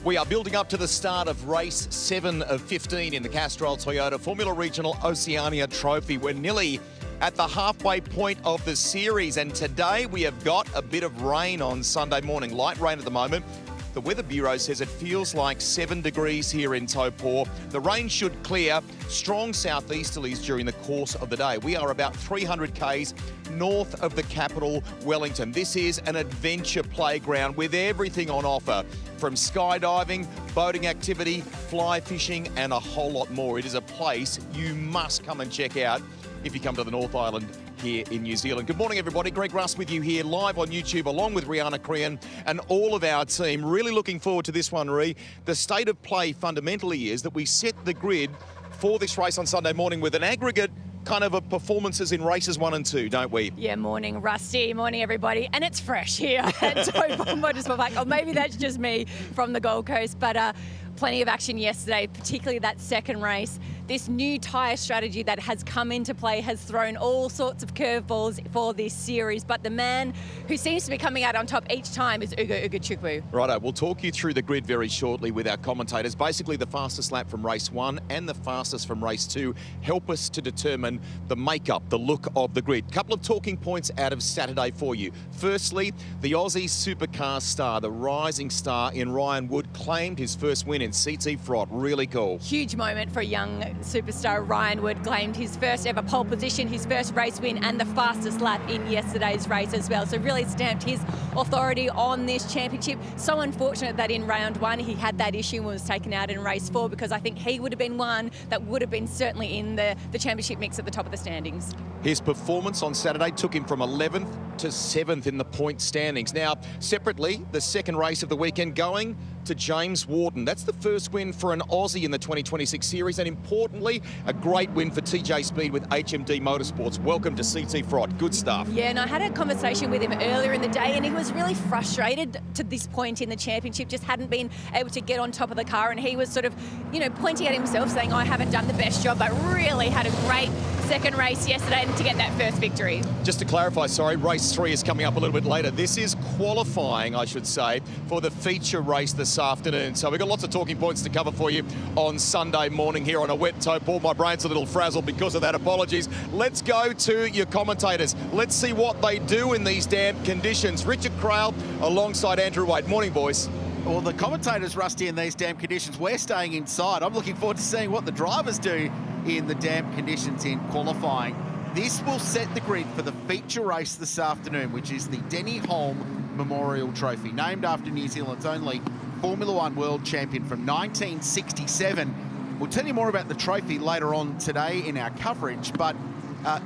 We are building up to the start of race 7 of 15 in the Castrol Toyota Formula Regional Oceania Trophy. We're nearly at the halfway point of the series, and today we have got a bit of rain on Sunday morning. Light rain at the moment. The Weather Bureau says it feels like 7 degrees here in Taupo. The rain should clear. Strong southeasterlies during the course of the day. We are about 300 k's north of the capital, Wellington. This is an adventure playground with everything on offer, from skydiving, boating activity, fly fishing, and a whole lot more. It is a place you must come and check out if you come to the North Island here in New Zealand. Good morning, everybody. Greg Russ with you here live on YouTube, along with Rihanna Crean and all of our team. Really looking forward to this one, Ree. The state of play fundamentally is that we set the grid for this race on Sunday morning with an aggregate kind of performances in races 1 and 2, don't we? Yeah, morning, Rusty. Morning, everybody. And it's fresh here at Taupo Motorsport Park. Or maybe that's just me from the Gold Coast, but plenty of action yesterday, particularly that second race. This new tyre strategy that has come into play has thrown all sorts of curveballs for this series, but the man who seems to be coming out on top each time is Ugo Chukwu. Righto, we'll talk you through the grid very shortly with our commentators. Basically, the fastest lap from race 1 and the fastest from race 2 help us to determine the makeup, the look of the grid. Couple of talking points out of Saturday for you. Firstly, the Aussie supercar star, the rising star in Ryan Wood, claimed his first win in CTFROT. Really cool. Huge moment for a young superstar. Ryan Wood claimed his first ever pole position, his first race win, and the fastest lap in yesterday's race as well. So really stamped his authority on this championship. So unfortunate that in round 1 he had that issue and was taken out in race 4, because I think he would have been one that would have been certainly in the championship mix at the top of the standings. His performance on Saturday took him from 11th to 7th in the point standings. Now, separately, the second race of the weekend going to James Warden. That's the first win for an Aussie in the 2026 series, and importantly, a great win for TJ Speed with HMD Motorsports. Welcome to CTFROT. Good stuff. Yeah, and I had a conversation with him earlier in the day, and he was really frustrated to this point in the championship, just hadn't been able to get on top of the car, and he was sort of, you know, pointing at himself, saying, I haven't done the best job, but really had a great second race yesterday to get that first victory. Just to clarify, sorry, race 3 is coming up a little bit later. This is qualifying, I should say, for the feature race this afternoon. So we've got lots of talking points to cover for you on Sunday morning here on a wet Taupo. My brain's a little frazzled because of that. Apologies. Let's go to your commentators. Let's see what they do in these damp conditions. Richard Craill alongside Andrew Wade. Morning, boys. Well, the commentators, Rusty, in these damp conditions, we're staying inside. I'm looking forward to seeing what the drivers do in the damp conditions in qualifying. This will set the grid for the feature race this afternoon, which is the Denny Holm Memorial Trophy, named after New Zealand's only Formula One world champion from 1967. We'll tell you more about the trophy later on today in our coverage, but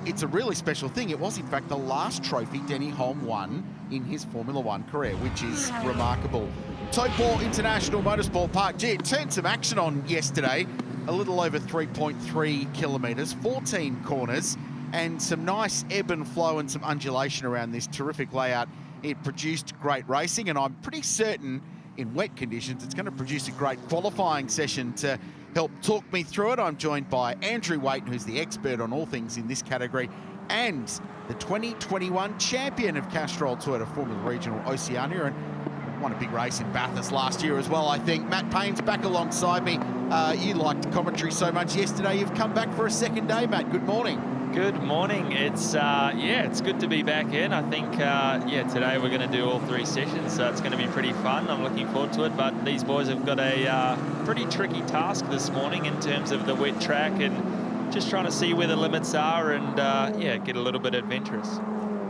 it's a really special thing. It was, in fact, the last trophy Denny Holm won in his Formula One career, which is remarkable. Taupo International Motorsport Park. Gee, it turned some action on yesterday. A little over 3.3 kilometres, 14 corners, and some nice ebb and flow and some undulation around this terrific layout. It produced great racing, and I'm pretty certain in wet conditions it's going to produce a great qualifying session. To help talk me through it, I'm joined by Andrew Waiton, who's the expert on all things in this category, and the 2021 champion of Castrol Toyota Formula Regional Oceania, and won a big race in Bathurst last year as well, I think. Matt Payne's back alongside me. You liked commentary so much yesterday, you've come back for a second day, Matt. Good morning. Good morning. It's it's good to be back in. I think today we're going to do all 3 sessions, so it's going to be pretty fun. I'm looking forward to it, but these boys have got a pretty tricky task this morning in terms of the wet track and just trying to see where the limits are and get a little bit adventurous.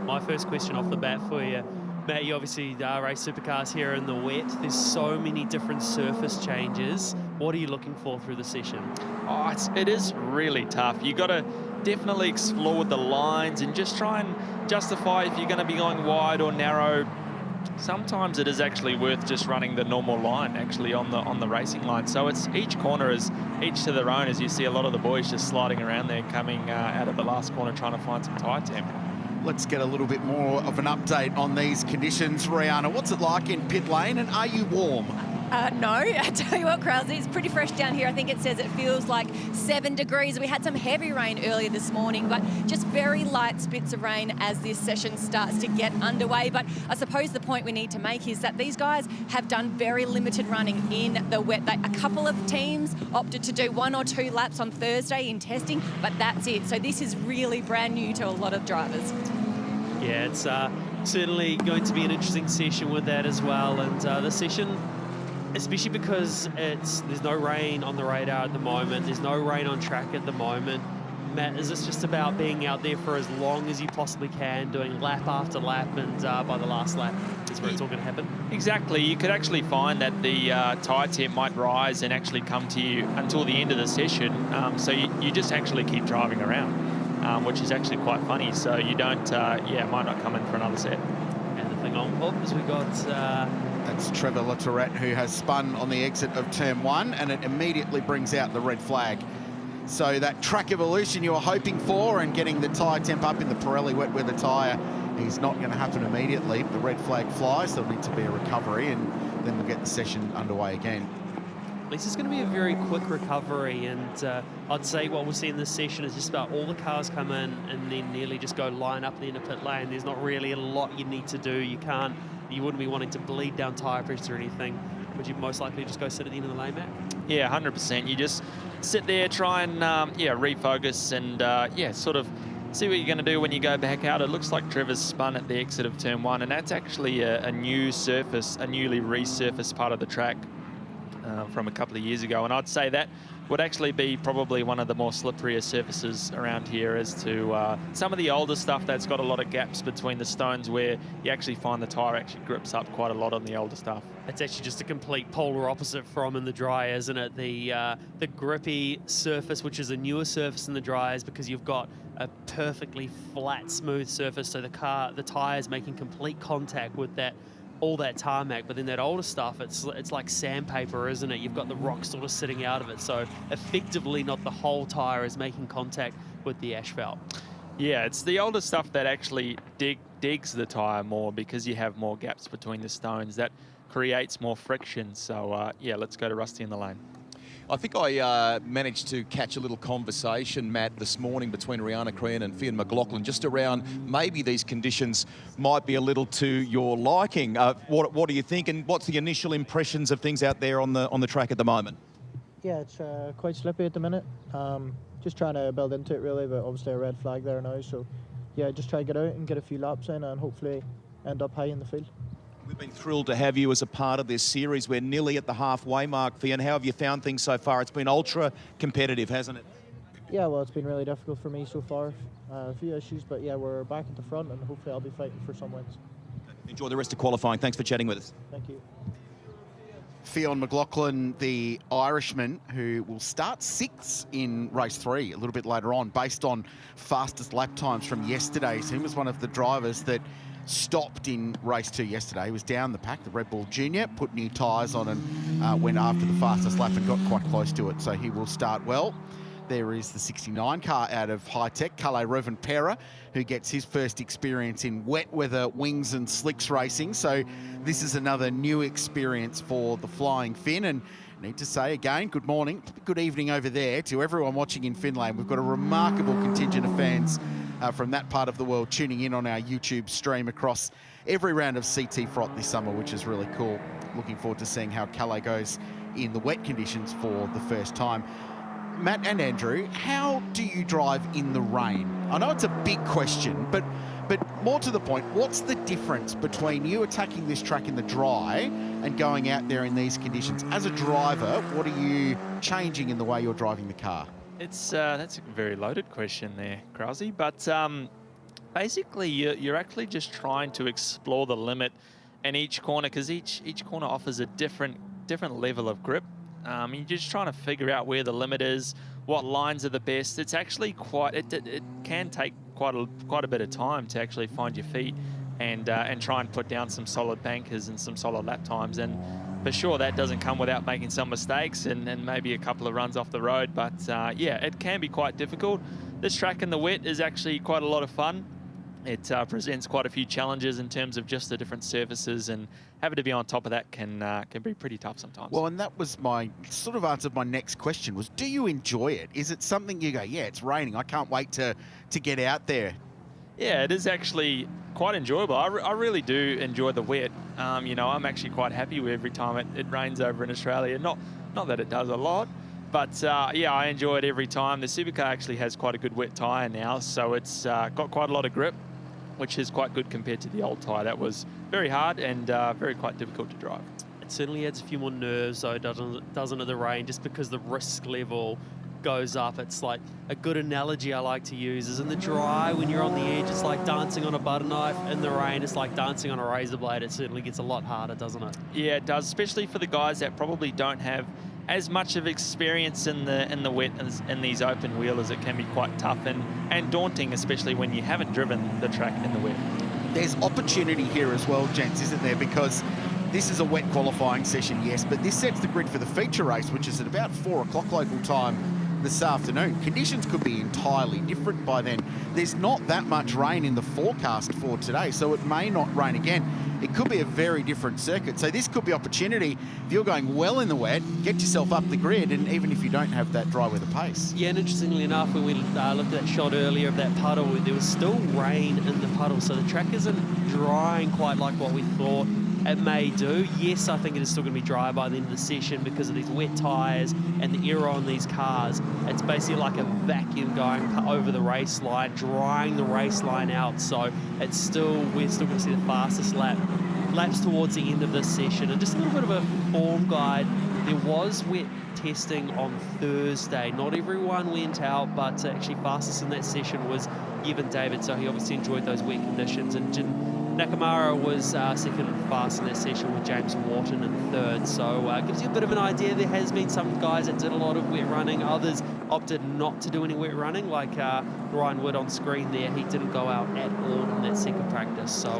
My first question off the bat for you, Matt, you obviously race supercars here in the wet. There's so many different surface changes. What are you looking for through the session? Oh, it is really tough. You got to definitely explore the lines and just try and justify if you're going to be going wide or narrow. Sometimes it is actually worth just running the normal line actually on the racing line. So it's each corner is each to their own, as you see a lot of the boys just sliding around there, coming out of the last corner trying to find some tyre temp. Let's get a little bit more of an update on these conditions. Rihanna, what's it like in pit lane, and are you warm? No, I tell you what, Krause, it's pretty fresh down here. I think it says it feels like 7 degrees. We had some heavy rain earlier this morning, but just very light spits of rain as this session starts to get underway. But I suppose the point we need to make is that these guys have done very limited running in the wet. A couple of teams opted to do 1 or 2 laps on Thursday in testing, but that's it. So this is really brand new to a lot of drivers. Yeah, it's certainly going to be an interesting session with that as well. And the session, especially because there's no rain on the radar at the moment, there's no rain on track at the moment. Matt, is this just about being out there for as long as you possibly can, doing lap after lap, and by the last lap is where it's all going to happen? Exactly. You could actually find that the tyre temp might rise and actually come to you until the end of the session. So you just actually keep driving around, which is actually quite funny. So you don't, might not come in for another set. And the thing on is we got... That's Trevor Latourette, who has spun on the exit of turn 1, and it immediately brings out the red flag. So that track evolution you were hoping for and getting the tyre temp up in the Pirelli wet weather tyre is not going to happen immediately. The red flag flies, there'll need to be a recovery, and then we'll get the session underway again. At least it's going to be a very quick recovery, and I'd say what we'll see in this session is just about all the cars come in and then nearly just go line up in the pit lane. There's not really a lot you need to do. You wouldn't be wanting to bleed down tyre pressure or anything. Would you most likely just go sit at the end of the lane, Matt? Yeah, 100%. You just sit there, try and refocus, and sort of see what you're going to do when you go back out. It looks like Trevor's spun at the exit of turn 1, and that's actually a new surface, a newly resurfaced part of the track from a couple of years ago. And I'd say that would actually be probably one of the more slipperier surfaces around here, as to some of the older stuff that's got a lot of gaps between the stones where you actually find the tyre actually grips up quite a lot on the older stuff. It's actually just a complete polar opposite from in the dry, isn't it? The grippy surface, which is a newer surface in the dry, is because you've got a perfectly flat, smooth surface, so the tyre is making complete contact with all that tarmac. But then that older stuff, it's like sandpaper, isn't it? You've got the rock sort of sitting out of it, so effectively not the whole tyre is making contact with the asphalt. Yeah, it's the older stuff that actually digs the tyre more, because you have more gaps between the stones. That creates more friction. So let's go to Rusty in the lane. I think I managed to catch a little conversation, Matt, this morning between Rihanna Crean and Fionn McLaughlin, just around maybe these conditions might be a little to your liking. What do you think, and what's the initial impressions of things out there on the track at the moment? Yeah, it's quite slippy at the minute. Just trying to build into it really, but obviously a red flag there now. So yeah, just try to get out and get a few laps in and hopefully end up high in the field. We've been thrilled to have you as a part of this series. We're nearly at the halfway mark, Fionn. How have you found things so far? It's been ultra competitive, hasn't it? Yeah, well, it's been really difficult for me so far. A few issues, but yeah, we're back at the front and hopefully I'll be fighting for some wins. Enjoy the rest of qualifying. Thanks for chatting with us. Thank you. Fionn McLaughlin, the Irishman, who will start 6th in race 3 a little bit later on, based on fastest lap times from yesterday. So he was one of the drivers that stopped in race 2 yesterday. He was down the pack, the Red Bull Junior, put new tyres on and went after the fastest lap and got quite close to it. So he will start well. There is the 69 car out of High Tech, Kalle Rovanperä, who gets his first experience in wet weather wings and slicks racing. So this is another new experience for the Flying Finn. And I need to say again, good morning, good evening over there to everyone watching in Finland. We've got a remarkable contingent of fans from that part of the world tuning in on our YouTube stream across every round of CTFROT this summer, which is really cool. Looking forward to seeing how Kalle goes in the wet conditions for the first time. Matt and Andrew, how do you drive in the rain? I know it's a big question, but more to the point, what's the difference between you attacking this track in the dry and going out there in these conditions? As a driver, what are you changing in the way you're driving the car? It's that's a very loaded question there, Krause. But basically, you're actually just trying to explore the limit in each corner, because each corner offers a different level of grip. You're just trying to figure out where the limit is, what lines are the best. It's actually it can take quite a bit of time to actually find your feet and try and put down some solid bankers and some solid lap times. And for sure, that doesn't come without making some mistakes and maybe a couple of runs off the road. But yeah, it can be quite difficult. This track in the wet is actually quite a lot of fun. it presents quite a few challenges in terms of just the different surfaces, and having to be on top of that can be pretty tough sometimes. Well, and that was my sort of answer. My next question was, do you enjoy it? Is it something you go, yeah, it's raining, I can't wait to get out there? Yeah, it is actually quite enjoyable. I really do enjoy the wet. You know, I'm actually quite happy with every time it rains over in Australia. Not that it does a lot, but yeah, I enjoy it every time. The supercar actually has quite a good wet tyre now, so it's got quite a lot of grip, which is quite good compared to the old tyre. That was very hard and very quite difficult to drive. It certainly adds a few more nerves, though, doesn't it, the rain, just because the risk level goes up. It's like a good analogy I like to use is in the dry, when you're on the edge, it's like dancing on a butter knife. In the rain, it's like dancing on a razor blade. It certainly gets a lot harder, doesn't it? Yeah, it does, especially for the guys that probably don't have as much of experience in the wet as in these open wheelers. It can be quite tough and daunting, especially when you haven't driven the track in the wet. There's opportunity here as well, gents, isn't there? Because this is a wet qualifying session, yes, but this sets the grid for the feature race, which is at about 4 o'clock local time this afternoon. Conditions could be entirely different by then. There's not that much rain in the forecast for today, so it may not rain again. It could be a very different circuit. So this could be opportunity. If you're going well in the wet, get yourself up the grid, and even if you don't have that dry weather pace. Yeah, and interestingly enough, when we looked at that shot earlier of that puddle, there was still rain in the puddle, so the track isn't drying quite like what we thought it may do. Yes, I think it is still going to be dry by the end of the session because of these wet tyres and the aero on these cars. It's basically like a vacuum going over the race line, drying the race line out. So it's still, we're still going to see the fastest laps towards the end of this session. And just a little bit of a form guide. There was wet testing on Thursday. Not everyone went out, but actually fastest in that session was Evan David. So he obviously enjoyed those wet conditions. And Nakamura was second and fast in that session with James Wharton in third. So it gives you a bit of an idea. There has been some guys that did a lot of wet running. Others opted not to do any wet running, like Ryan Wood on screen there. He didn't go out at all in that second practice. So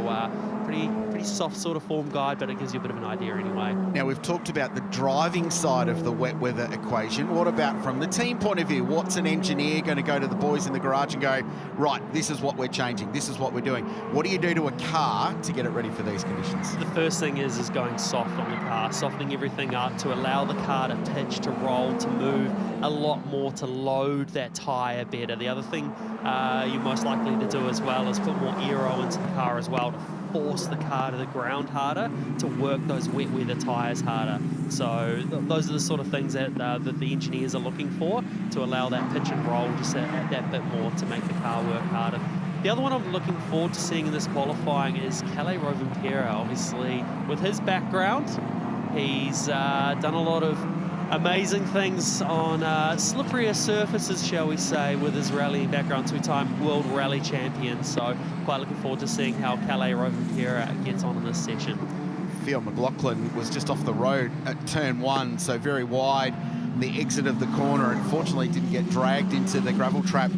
pretty soft sort of form guide, but it gives you a bit of an idea anyway. Now, we've talked about the driving side of the wet weather equation. What about from the team point of view? What's an engineer going to go to the boys in the garage and go, right, this is what we're changing, this is what we're doing? What do you do to a car to get it ready for these conditions? The first thing is going soft on the car, softening everything up to allow the car to pitch, to roll, to move a lot more, to load that tyre better. The other thing you're most likely to do as well is put more aero into the car as well, to force the car to the ground harder, to work those wet weather tyres harder. So those are the sort of things that the engineers are looking for, to allow that pitch and roll just that bit more to make the car work harder. The other one I'm looking forward to seeing in this qualifying is Kalle Rovanperä. Obviously, with his background, he's done a lot of amazing things on slipperier surfaces, shall we say, with his rallying background, two-time world rally champion. So quite looking forward to seeing how Kalle Rovanperä gets on in this session. Theo McLaughlin was just off the road at turn 1, so very wide. The exit of the corner, unfortunately, didn't get dragged into the gravel trap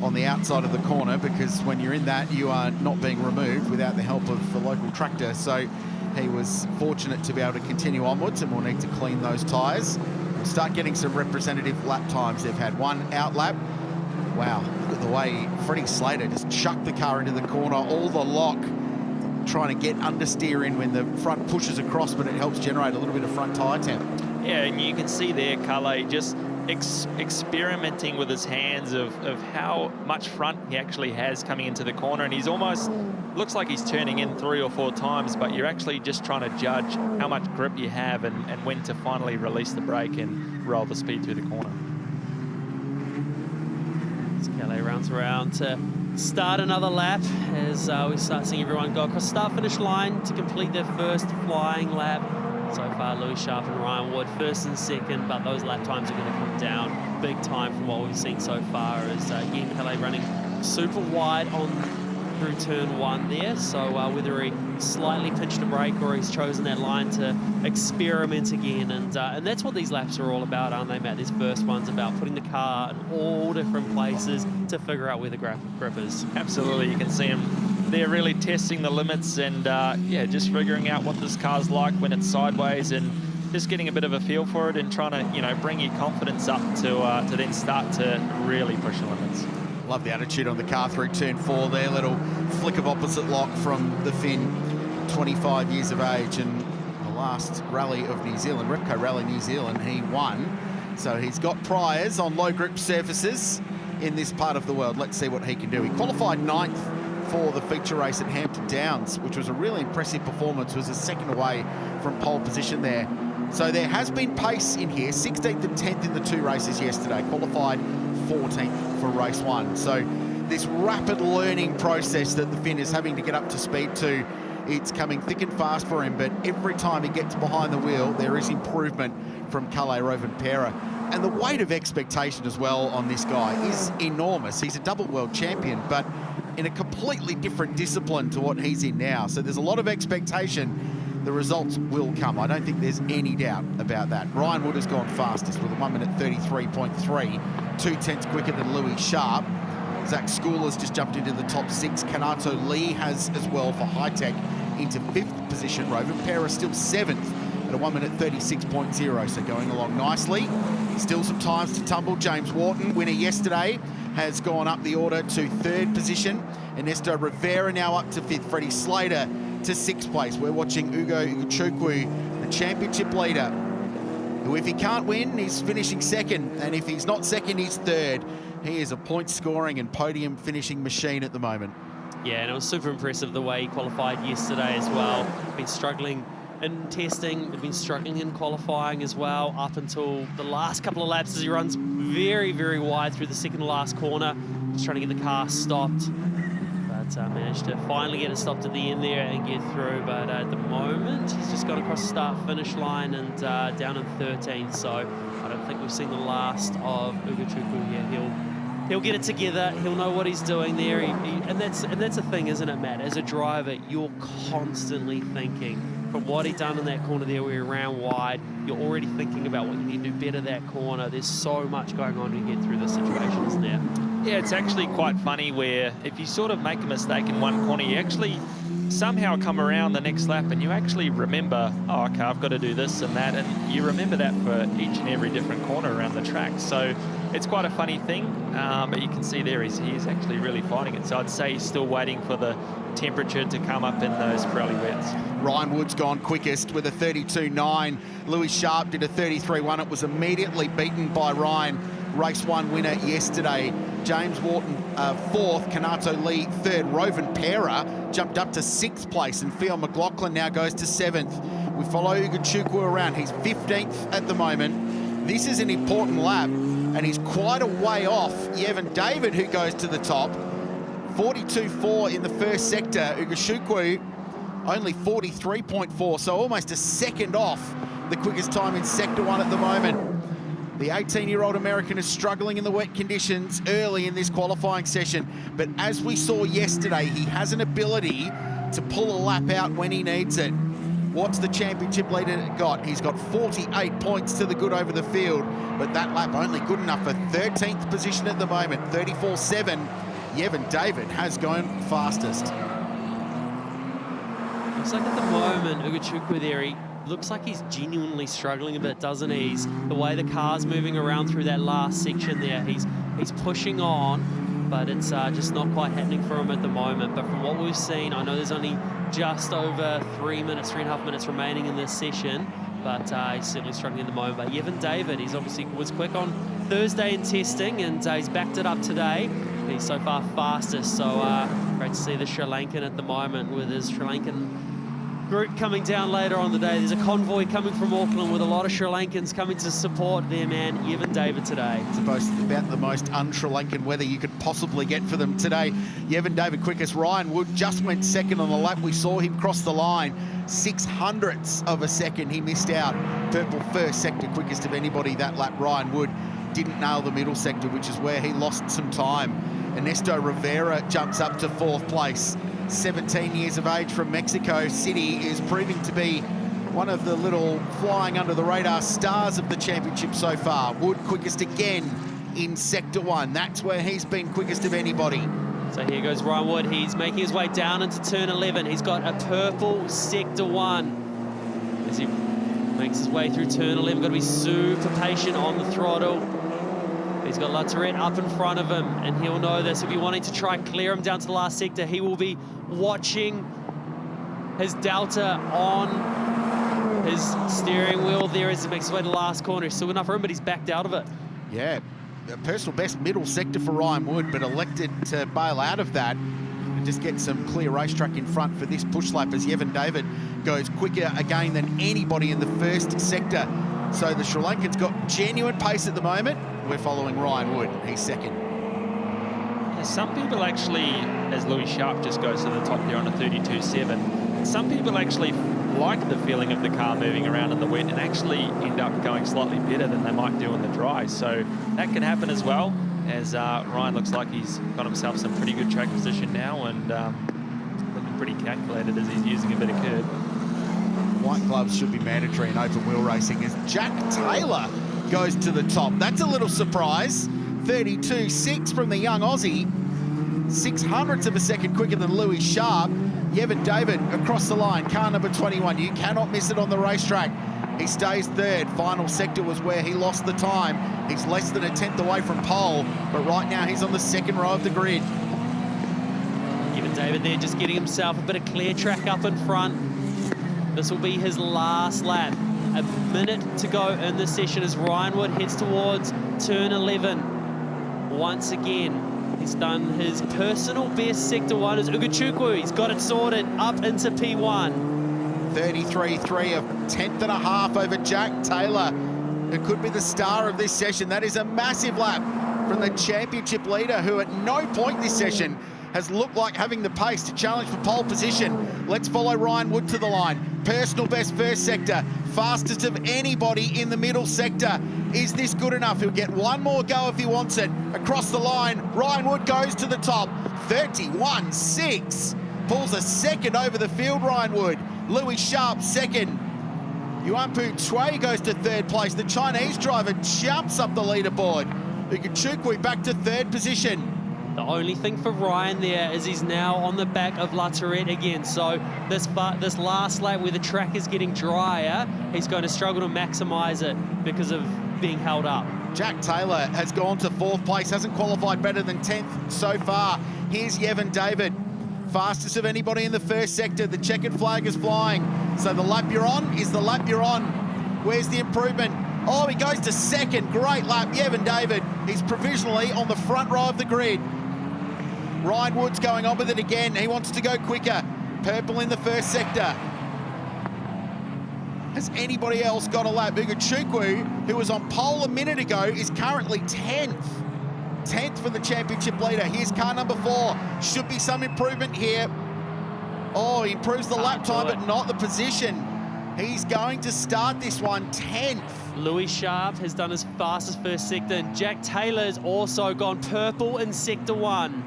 on the outside of the corner, because when you're in that, you are not being removed without the help of the local tractor. So he was fortunate to be able to continue onwards, and we'll need to clean those tyres. We'll start getting some representative lap times. They've had one out lap. Wow, look at the way Freddie Slater just chucked the car into the corner, all the lock, trying to get understeer in when the front pushes across, but it helps generate a little bit of front tyre temp. Yeah, and you can see there Kalle just experimenting with his hands of how much front he actually has coming into the corner, and he's almost looks like he's turning in 3 or 4 times, but you're actually just trying to judge how much grip you have and when to finally release the brake and roll the speed through the corner. As Kalle rounds around to start another lap as we start seeing everyone go across the start-finish line to complete their first flying lap. So far, Louis Sharp and Ryan Wood first and second, but those lap times are going to come down big time from what we've seen so far, as again, Kalle running super wide on through turn 1 there. So whether he slightly pinched a brake or he's chosen that line to experiment again, and that's what these laps are all about, aren't they, Matt? These first ones about putting the car in all different places to figure out where the grip is. Absolutely, you can see him. They're really testing the limits and, yeah, just figuring out what this car's like when it's sideways and just getting a bit of a feel for it and trying to, you know, bring your confidence up to then start to really push the limits. Love the attitude on the car through turn 4 there. Little flick of opposite lock from the Finn, 25 years of age, and the last rally of New Zealand, Repco Rally New Zealand, he won. So he's got priors on low grip surfaces in this part of the world. Let's see what he can do. He qualified 9th for the feature race at Hampton Downs, which was a really impressive performance. Was a second away from pole position there. So there has been pace in here. 16th and 10th in the 2 races yesterday. Qualified 14th for race 1. So this rapid learning process that the Finn is having to get up to speed to, it's coming thick and fast for him, but every time he gets behind the wheel, there is improvement from Kalle Rovanperä. And the weight of expectation as well on this guy is enormous. He's a double world champion, but in a completely different discipline to what he's in now. So there's a lot of expectation. The results will come. I don't think there's any doubt about that. Ryan Wood has gone fastest with a 1 minute 33.3, 2/10 quicker than Louis Sharp. Zach Schooler's just jumped into the top 6. Kanato Lee has as well for high-tech into 5th position. Rovanperä still 7th at a 1 minute 36.0, so going along nicely. Still some times to tumble. James Wharton, winner yesterday, has gone up the order to 3rd position. Ernesto Rivera now up to 5th. Freddie Slater to 6th place. We're watching Ugo Ugochukwu, the championship leader, who if he can't win, he's finishing 2nd. And if he's not 2nd, he's 3rd. He is a point-scoring and podium-finishing machine at the moment. Yeah, and it was super impressive the way he qualified yesterday as well. Been struggling in testing, been struggling in qualifying as well up until the last couple of laps as he runs very, very wide through the second to last corner, just trying to get the car stopped. But managed to finally get it stopped at the end there and get through. But at the moment, he's just got across the start-finish line and down in 13th. So I don't think we've seen the last of Ugochukwu here. He'll get it together. He'll know what he's doing there. And that's the thing, isn't it, Matt? As a driver, you're constantly thinking. From what he done in that corner there where he ran wide, you're already thinking about what you need to do better that corner. There's so much going on to get through the situations now. Yeah, it's actually quite funny where if you sort of make a mistake in one corner, you actually somehow come around the next lap and you actually remember, oh, okay, I've got to do this and that. And you remember that for each and every different corner around the track. So it's quite a funny thing, but you can see there he's actually really fighting it. So I'd say he's still waiting for the temperature to come up in those Pirelli wets. Ryan Wood's gone quickest with a 32.9. Louis Sharp did a 33.1. It was immediately beaten by Ryan. Race 1 winner yesterday. James Wharton 4th, Kanato Lee 3rd. Rovanperä jumped up to 6th place, and Theo McLaughlin now goes to 7th. We follow Ugochukwu around. He's 15th at the moment. This is an important lap, and he's quite a way off Yevon David, who goes to the top. 42.4 in the first sector. Ugochukwu only 43.4, so almost a second off the quickest time in Sector 1 at the moment. The 18-year-old American is struggling in the wet conditions early in this qualifying session, but as we saw yesterday, he has an ability to pull a lap out when he needs it. What's the championship leader got? He's got 48 points to the good over the field, but that lap only good enough for 13th position at the moment, 34.7. Yevon David has gone fastest. Looks like at the moment, Ugochukwu there, he looks like he's genuinely struggling a bit, doesn't he? The way the car's moving around through that last section there, he's pushing on, but it's just not quite happening for him at the moment. But from what we've seen, I know there's only just over 3.5 minutes remaining in this session, but he's certainly struggling at the moment. But Yevon David, he's obviously was quick on Thursday in testing, and he's backed it up today. He's so far fastest, so great to see the Sri Lankan at the moment with his Sri Lankan group coming down later on the day. There's a convoy coming from Auckland with a lot of Sri Lankans coming to support their man, Yevon David, today. It's about the most un-Sri Lankan weather you could possibly get for them today. Yevon David quickest. Ryan Wood just went 2nd on the lap. We saw him cross the line. 0.06 of a second he missed out. Purple first sector quickest of anybody that lap. Ryan Wood didn't nail the middle sector, which is where he lost some time. Ernesto Rivera jumps up to 4th place. 17 years of age from Mexico City, is proving to be one of the little flying under the radar stars of the championship so far. Wood quickest again in Sector 1. That's where he's been quickest of anybody. So here goes Ryan Wood. He's making his way down into turn 11. He's got a purple Sector 1. As he makes his way through turn 11, got to be super patient on the throttle. He's got Latourette up in front of him, and he'll know this. He'll be wanting to try and clear him down to the last sector. He will be watching his delta on his steering wheel there as he makes his way to the last corner. He's still got enough room, but he's backed out of it. Yeah, a personal best middle sector for Ryan Wood, but elected to bail out of that and just get some clear racetrack in front for this push lap as Yevon David goes quicker again than anybody in the first sector. So the Sri Lankan's got genuine pace at the moment. We're following Ryan Wood. He's second. Yeah, some people actually, as Louis Sharp just goes to the top there on a 32.7, some people actually like the feeling of the car moving around in the wet and actually end up going slightly better than they might do in the dry. So that can happen as well, as Ryan looks like he's got himself some pretty good track position now and looking pretty calculated as he's using a bit of curb. White gloves should be mandatory in open wheel racing as Jack Taylor goes to the top. That's a little surprise. 32.6 from the young Aussie. 0.06 of a second quicker than Louis Sharp. Yevon David across the line, car number 21. You cannot miss it on the racetrack. He stays third. Final sector was where he lost the time. He's less than a tenth away from pole, but right now he's on the second row of the grid. Yevon David there just getting himself a bit of clear track up in front. This will be his last lap. A minute to go in this session as Ryan Wood heads towards turn 11. Once again, he's done his personal best sector one as Ugachukwu. He's got it sorted up into P1. 33.3, a tenth and a half over Jack Taylor. It could be the star of this session. That is a massive lap from the championship leader, who at no point this session has looked like having the pace to challenge for pole position. Let's follow Ryan Wood to the line. Personal best first sector, fastest of anybody in the middle sector. Is this good enough? He'll get one more go if he wants it. Across the line, Ryan Wood goes to the top. 31.6. Pulls a second over the field, Ryan Wood. Louis Sharp second. Yuanpu Cui goes to third place. The Chinese driver jumps up the leaderboard. Ugachukwu back to third position. The only thing for Ryan there is he's now on the back of Latourette again. So this last lap where the track is getting drier, he's going to struggle to maximise it because of being held up. Jack Taylor has gone to fourth place, hasn't qualified better than 10th so far. Here's Yevon David, fastest of anybody in the first sector. The checkered flag is flying. So the lap you're on is the lap you're on. Where's the improvement? Oh, he goes to second. Great lap, Yevon David. He's provisionally on the front row of the grid. Ryan Wood's going on with it again. He wants to go quicker. Purple in the first sector. Has anybody else got a lap? Ugachukwu, who was on pole a minute ago, is currently 10th. 10th for the championship leader. Here's car number 4. Should be some improvement here. Oh, he improves the lap time, but not the position. He's going to start this one 10th. Louis Sharp has done his fastest first sector, and Jack Taylor has also gone purple in sector 1.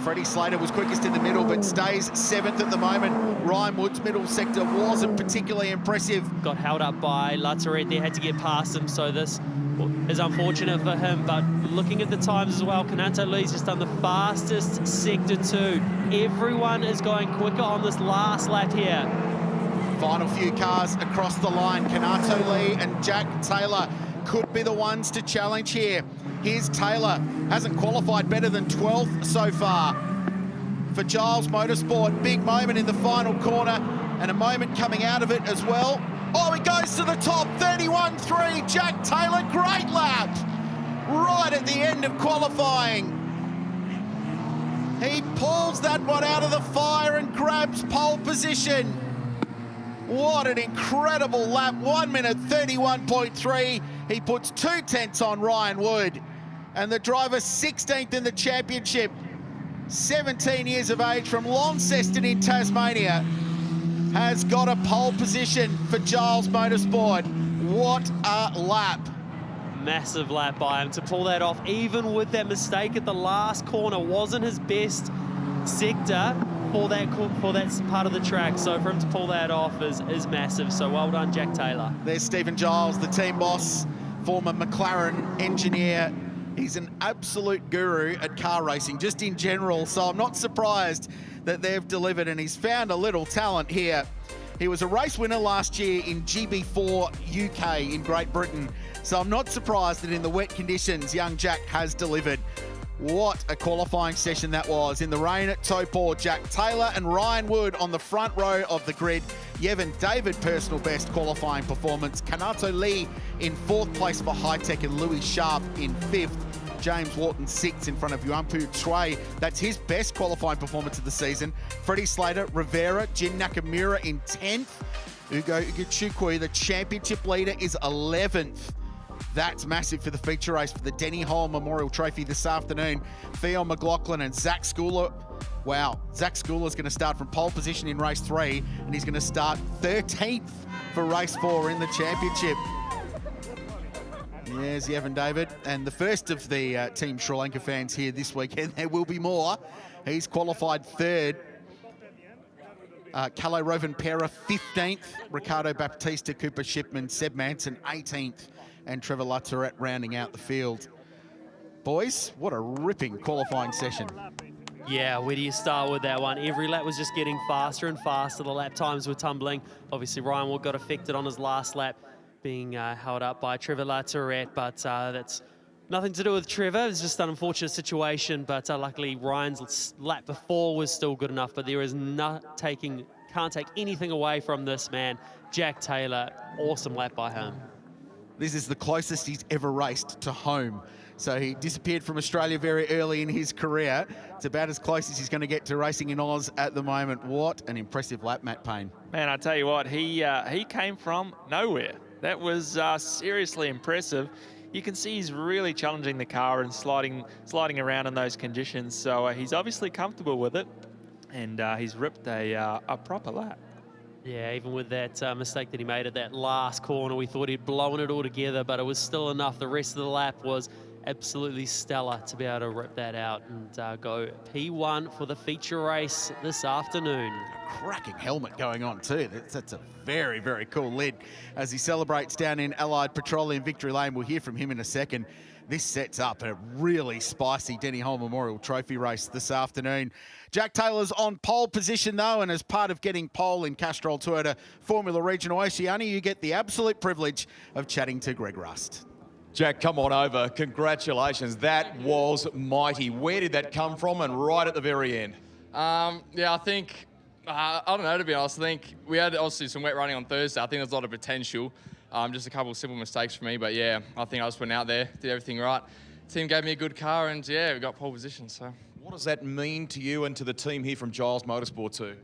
Freddie Slater was quickest in the middle, but stays 7th at the moment. Ryan Wood's middle sector wasn't particularly impressive. Got held up by Latourette there, had to get past him, so this is unfortunate for him. But looking at the times as well, Kanato Lee's just done the fastest sector 2. Everyone is going quicker on this last lap here. Final few cars across the line. Kanato Lee and Jack Taylor could be the ones to challenge here. Here's Taylor, hasn't qualified better than 12th so far. For Giles Motorsport, big moment in the final corner and a moment coming out of it as well. Oh, he goes to the top, 31.3, Jack Taylor, great lap. Right at the end of qualifying. He pulls that one out of the fire and grabs pole position. What an incredible lap, 1 minute 31.3. He puts 2 tenths on Ryan Wood. And the driver 16th in the championship, 17 years of age from Launceston in Tasmania, has got a pole position for Giles Motorsport. What a lap. Massive lap by him to pull that off, even with that mistake at the last corner. Wasn't his best sector for that part of the track, so for him to pull that off is massive. So well done, Jack Taylor. There's Stephen Giles, the team boss, former McLaren engineer. He's an absolute guru at car racing, just in general, so I'm not surprised that they've delivered, and he's found a little talent here. He was a race winner last year in GB4 UK in Great Britain, So I'm not surprised that in the wet conditions, young Jack has delivered. What a qualifying session that was. In the rain at Taupo, Jack Taylor and Ryan Wood on the front row of the grid. Yevon David, personal best qualifying performance. Kanato Lee in 4th place for High Tech and Louis Sharp in 5th. James Lawton 6th in front of Yuampu Chue. That's his best qualifying performance of the season. Freddie Slater, Rivera, Jin Nakamura in 10th. Ugo Uguchukwu, the championship leader, is 11th. That's massive for the feature race for the Denny Hall Memorial Trophy this afternoon. Theo McLaughlin and Zach Schooler. Wow, Zach Schooler's going to start from pole position in race 3, and he's going to start 13th for race 4 in the championship. There's Yevon David, and the first of the Team Sri Lanka fans here this weekend. There will be more. He's qualified 3rd. Kalle Rovan-Pera 15th. Ricardo Baptista, Cooper Shipman, Seb Manson 18th. And Trevor Latourette rounding out the field. Boys, what a ripping qualifying session. Yeah, where do you start with that one? Every lap was just getting faster and faster. The lap times were tumbling. Obviously, Ryan Wood got affected on his last lap, being held up by Trevor Latourette, but that's nothing to do with Trevor. It's just an unfortunate situation, but luckily Ryan's lap before was still good enough, but there is can't take anything away from this man. Jack Taylor, awesome lap by him. This is the closest he's ever raced to home. So he disappeared from Australia very early in his career. It's about as close as he's going to get to racing in Oz at the moment. What an impressive lap, Matt Payne. Man, I tell you what, he came from nowhere. That was seriously impressive. You can see he's really challenging the car and sliding around in those conditions. So he's obviously comfortable with it, and he's ripped a proper lap. Yeah, even with that mistake that he made at that last corner, we thought he'd blown it all together, but it was still enough. The rest of the lap was absolutely stellar to be able to rip that out and go P1 for the feature race this afternoon. A cracking helmet going on too. That's a very, very cool lid as he celebrates down in Allied Petroleum Victory Lane. We'll hear from him in a second. This sets up a really spicy Denny Hall Memorial Trophy race this afternoon. Jack Taylor's on pole position though, and as part of getting pole in Castrol Toyota Formula Regional Oceania, you get the absolute privilege of chatting to Greg Rust. Jack, come on over. Congratulations. That was mighty. Where did that come from and right at the very end? Yeah, I think, I don't know, to be honest. I think we had obviously some wet running on Thursday. I think there's a lot of potential. Just a couple of simple mistakes for me, but yeah, I think I just went out there, did everything right. Team gave me a good car, and yeah, we got pole position. So, what does that mean to you and to the team here from Giles Motorsport too?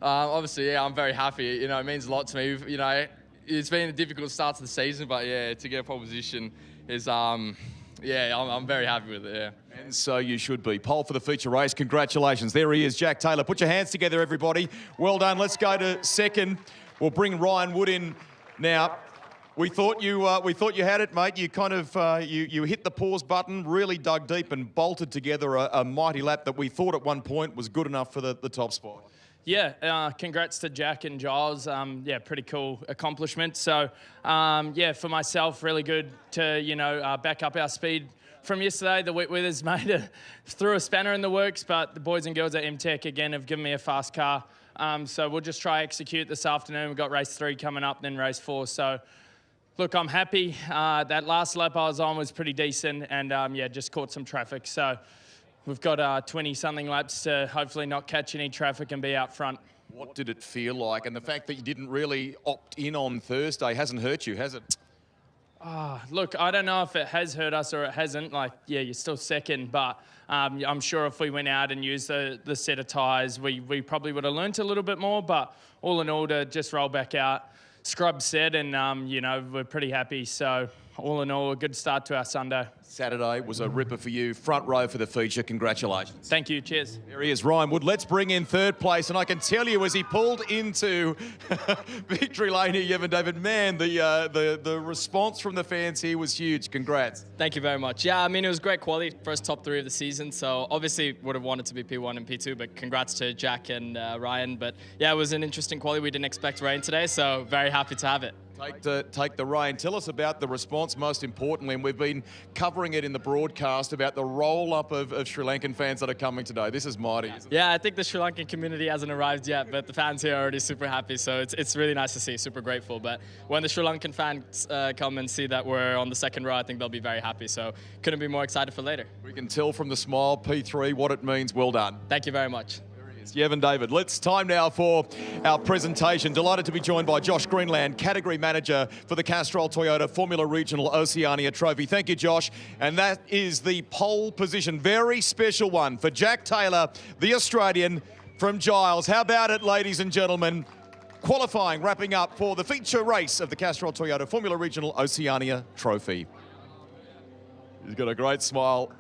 Obviously, yeah, I'm very happy. You know, it means a lot to me. You know, it's been a difficult start to the season, but yeah, to get a pole position is, yeah, I'm very happy with it. Yeah. And so you should be. Pole for the feature race. Congratulations. There he is, Jack Taylor. Put your hands together, everybody. Well done. Let's go to second. We'll bring Ryan Wood in. Now, we thought you had it, mate. You kind of you hit the pause button, really dug deep and bolted together a mighty lap that we thought at one point was good enough for the top spot. Yeah, congrats to Jack and Giles. Yeah, pretty cool accomplishment. So, yeah, for myself, really good to, you know, back up our speed from yesterday. The wet weather's threw a spanner in the works, but the boys and girls at MTech, again, have given me a fast car. So we'll just try execute this afternoon. We've got race 3 coming up, then race 4. So, look, I'm happy. That last lap I was on was pretty decent, and, yeah, just caught some traffic. So we've got 20-something laps to hopefully not catch any traffic and be out front. What did it feel like? And the fact that you didn't really opt in on Thursday hasn't hurt you, has it? Look, I don't know if it has hurt us or it hasn't. Like, yeah, you're still second, but I'm sure if we went out and used the set of tyres, we probably would have learnt a little bit more. But all in all, to just roll back out, scrub set, and, you know, we're pretty happy. So all in all, a good start to our Sunday. Saturday was a ripper for you. Front row for the feature. Congratulations. Thank you. Cheers. There he is, Ryan Wood. Let's bring in third place. And I can tell you, as he pulled into victory lane here, Yevon David, man, the response from the fans here was huge. Congrats. Thank you very much. Yeah, I mean, it was great quality, first top 3 of the season. So obviously would have wanted to be P1 and P2, but congrats to Jack and Ryan. But yeah, it was an interesting quality. We didn't expect rain today, so very happy to have it. Take the rein. Tell us about the response, most importantly, and we've been covering it in the broadcast about the roll-up of Sri Lankan fans that are coming today. This is mighty, isn't it? Yeah, I think the Sri Lankan community hasn't arrived yet, but the fans here are already super happy, so it's really nice to see, super grateful. But when the Sri Lankan fans come and see that we're on the second row, I think they'll be very happy, so couldn't be more excited for later. We can tell from the smile, P3, what it means. Well done. Thank you very much. Yev and David. It's time now for our presentation. Delighted to be joined by Josh Greenland, Category Manager for the Castrol Toyota Formula Regional Oceania Trophy. Thank you, Josh. And that is the pole position. Very special one for Jack Taylor, the Australian from Giles. How about it, ladies and gentlemen? Qualifying, wrapping up for the feature race of the Castrol Toyota Formula Regional Oceania Trophy. He's got a great smile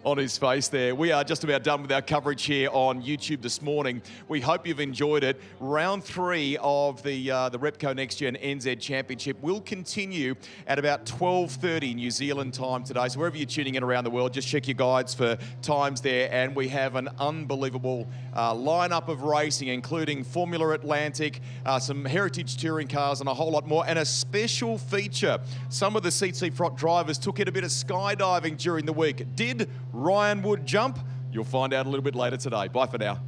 on his face there. We are just about done with our coverage here on YouTube this morning. We hope you've enjoyed it. Round 3 of the Repco NextGen NZ Championship will continue at about 12:30 New Zealand time today. So wherever you're tuning in around the world, just check your guides for times there. And we have an unbelievable lineup of racing, including Formula Atlantic, some heritage touring cars and a whole lot more, and a special feature. Some of the CTFROT drivers took in a bit of skydiving during the week. Did Ryan Wood jump? You'll find out a little bit later today. Bye for now.